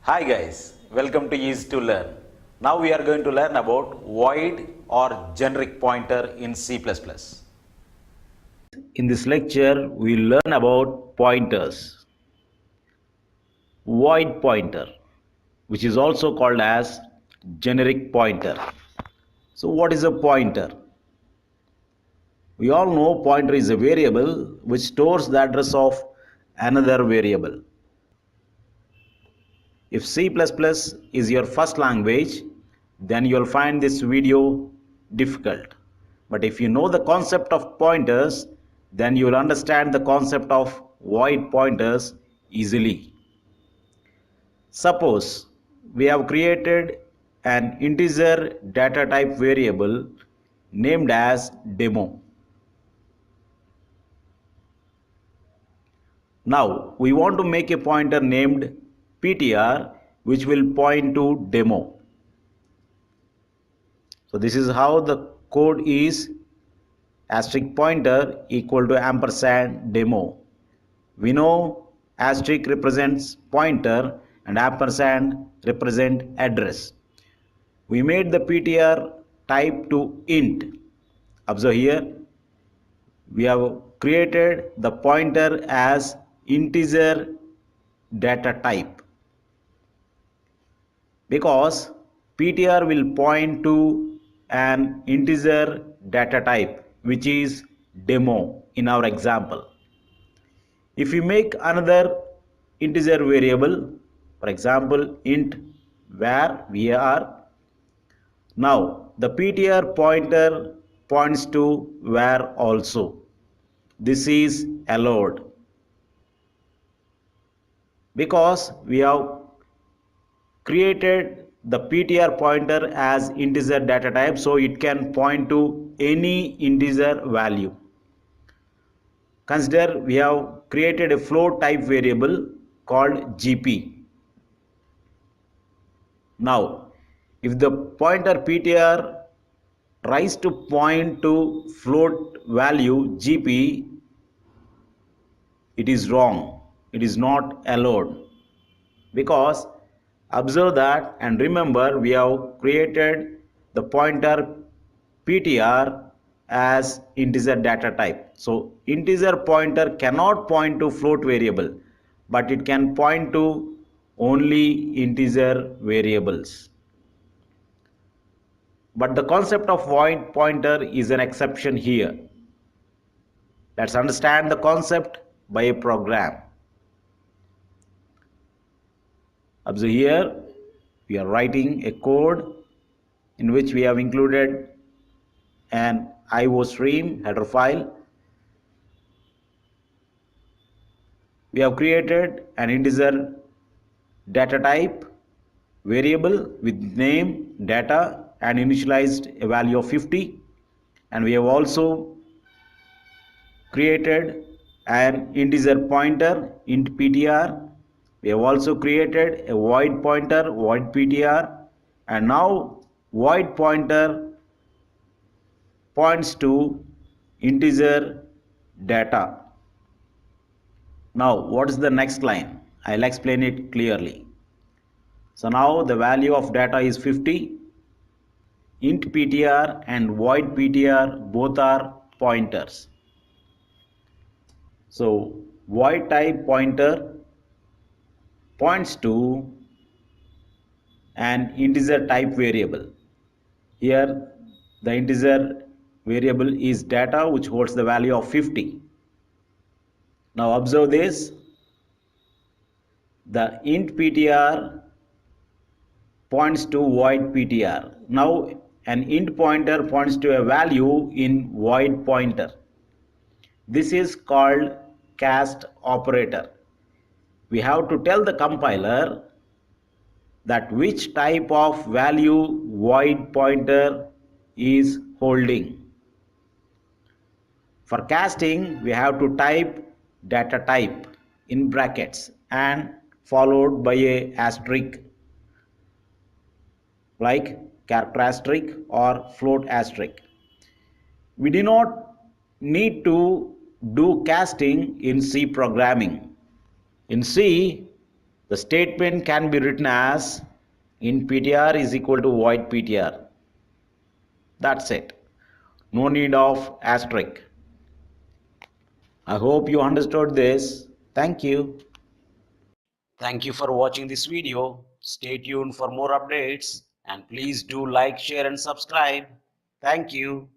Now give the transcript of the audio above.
Hi guys, welcome to Easy to Learn. Now we are going to learn about void or generic pointer in C++. In this lecture, we will learn about pointers. Void pointer, which is also called as generic pointer. So what is a pointer? We all know pointer is a variable which stores the address of another variable. If C++ is your first language, then you'll find this video difficult. But if you know the concept of pointers, then you'll understand the concept of void pointers easily. Suppose we have created an integer data type variable named as demo. Now we want to make a pointer named ptr which will point to demo. So this is how the code is: asterisk pointer equal to ampersand demo. We know asterisk represents pointer and ampersand represent address. We made the ptr type to int. Observe here, we have created the pointer as integer data type because ptr will point to an integer data type which is demo in our example. If we make another integer variable, for example int var, now the ptr pointer points to var also. This is allowed because we have created the ptr pointer as integer data type, so it can point to any integer value. Consider we have created a float type variable called gp. Now if the pointer ptr tries to point to float value gp, it is wrong, it is not allowed, because observe that and remember we have created the pointer ptr as integer data type. So integer pointer cannot point to float variable, but it can point to only integer variables. But the concept of void pointer is an exception here. Let's understand the concept by a program. Observe here, we are writing a code in which we have included an IO stream header file. We have created an integer data type variable with name, data, and initialized a value of 50. And we have also created an integer pointer int ptr. We have also created a void pointer void ptr, and now void pointer points to integer data. Now what is the next line? I'll explain it clearly. So now the value of data is 50. Int ptr and void ptr both are pointers. So void type pointer points to an integer type variable. Here the integer variable is data which holds the value of 50. Now observe this, the int ptr points to void ptr. Now an int pointer points to a value in void pointer. This is called cast operator. We have to tell the compiler that which type of value void pointer is holding. For casting, we have to type data type in brackets and followed by a asterisk like character asterisk or float asterisk. We do not need to do casting in C programming. In C, The statement can be written as int ptr is equal to void ptr. That's it. No need of asterisk. I hope you understood this. Thank you. Thank you for watching this video. Stay tuned for more updates and please do like, share and subscribe. Thank you.